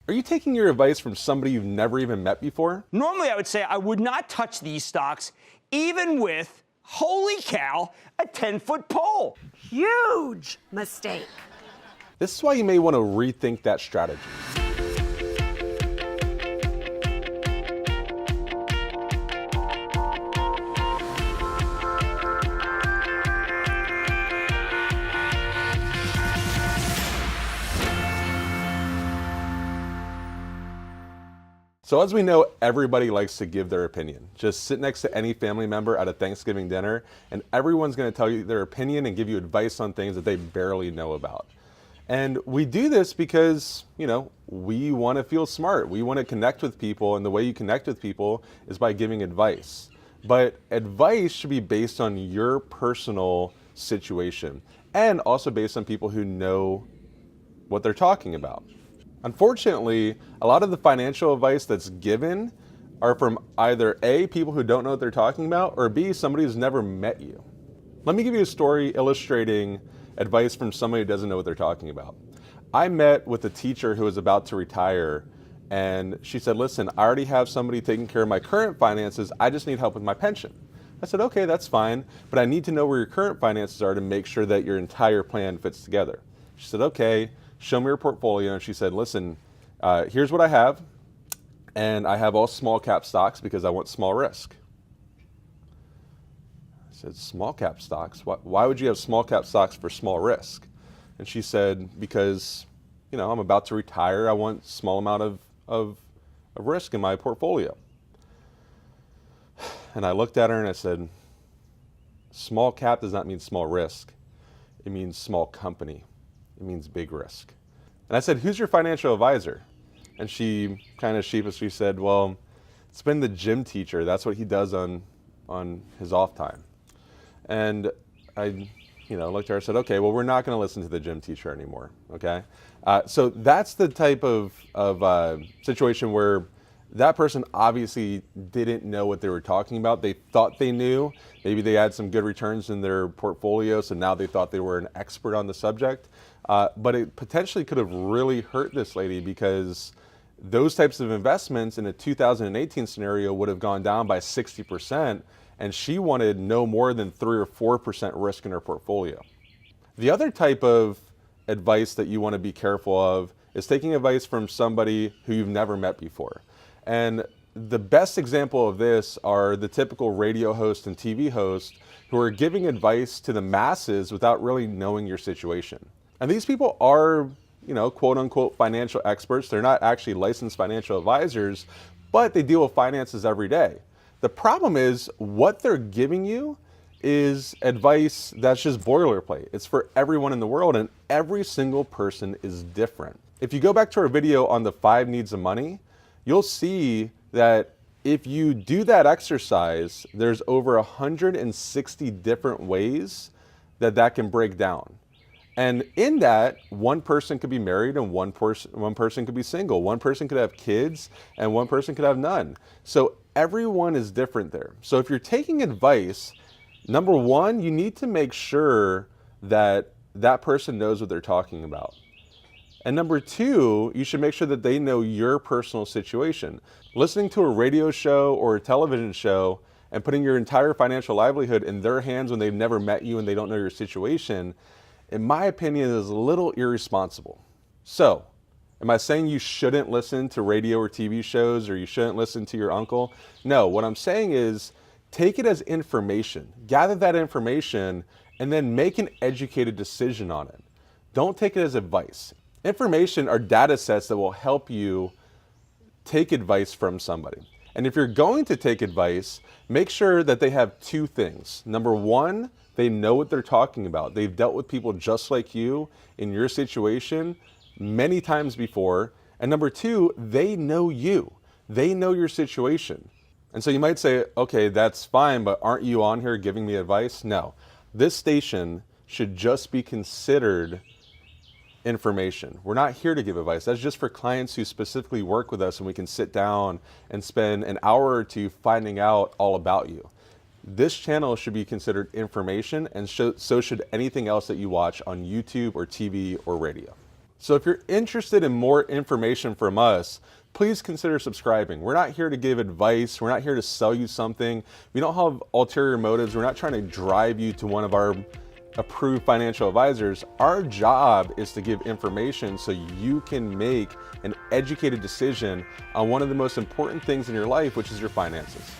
Are you taking your advice from somebody you've never even met before? Normally, I would say I would not touch these stocks, even with, holy cow, a 10-foot pole. Huge mistake. This is why you may want to rethink that strategy. So as we know, everybody likes to give their opinion. Just sit next to any family member at a Thanksgiving dinner, and everyone's going to tell you their opinion and give you advice on things that they barely know about. And we do this because, we want to feel smart. We want to connect with people, and the way you connect with people is by giving advice. But advice should be based on your personal situation and also based on people who know what they're talking about. Unfortunately, a lot of the financial advice that's given are from either A, people who don't know what they're talking about, or B, somebody who's never met you. Let me give you a story illustrating advice from somebody who doesn't know what they're talking about. I met with a teacher who was about to retire, and she said, listen, I already have somebody taking care of my current finances, I just need help with my pension. I said, okay, that's fine, but I need to know where your current finances are to make sure that your entire plan fits together. She said, okay, show me your portfolio. And she said, listen, here's what I have, and I have all small cap stocks because I want small risk. I said, small cap stocks? Why would you have small cap stocks for small risk? And she said, because, I'm about to retire. I want a small amount of risk in my portfolio. And I looked at her and I said, small cap does not mean small risk. It means small company. It means big risk. And I said, who's your financial advisor? And she kind of sheepishly said, well, it's been the gym teacher. That's what he does on his off time. And I, looked at her and said, okay, well, we're not going to listen to the gym teacher anymore, okay? So that's the type of situation where that person obviously didn't know what they were talking about. They thought they knew. Maybe they had some good returns in their portfolio, so now they thought they were an expert on the subject. But it potentially could have really hurt this lady because those types of investments in a 2018 scenario would have gone down by 60%, and she wanted no more than 3 or 4% risk in her portfolio. The other type of advice that you want to be careful of is taking advice from somebody who you've never met before. And the best example of this are the typical radio host and TV host who are giving advice to the masses without really knowing your situation. And these people are, quote unquote financial experts. They're not actually licensed financial advisors, but they deal with finances every day. The problem is what they're giving you is advice that's just boilerplate. It's for everyone in the world, and every single person is different. If you go back to our video on the 5 needs of money, you'll see that if you do that exercise, there's over 160 different ways that can break down. And in that, one person could be married and one person could be single. One person could have kids and one person could have none. So everyone is different there. So if you're taking advice, number one, you need to make sure that that person knows what they're talking about. And number two, you should make sure that they know your personal situation. Listening to a radio show or a television show and putting your entire financial livelihood in their hands when they've never met you and they don't know your situation, in my opinion, is a little irresponsible. So, am I saying you shouldn't listen to radio or TV shows or you shouldn't listen to your uncle? No, what I'm saying is take it as information. Gather that information and then make an educated decision on it. Don't take it as advice. Information are data sets that will help you take advice from somebody. And if you're going to take advice, make sure that they have 2 things. Number one, they know what they're talking about. They've dealt with people just like you in your situation many times before. And number two, they know you. They know your situation. And so you might say, okay, that's fine, but aren't you on here giving me advice? No. This station should just be considered information. We're not here to give advice. That's just for clients who specifically work with us and we can sit down and spend an hour or 2 finding out all about you. This channel should be considered information, and so should anything else that you watch on YouTube or TV or radio. So if you're interested in more information from us, please consider subscribing. We're not here to give advice. We're not here to sell you something. We don't have ulterior motives. We're not trying to drive you to one of our approved financial advisors. Our job is to give information so you can make an educated decision on one of the most important things in your life, which is your finances.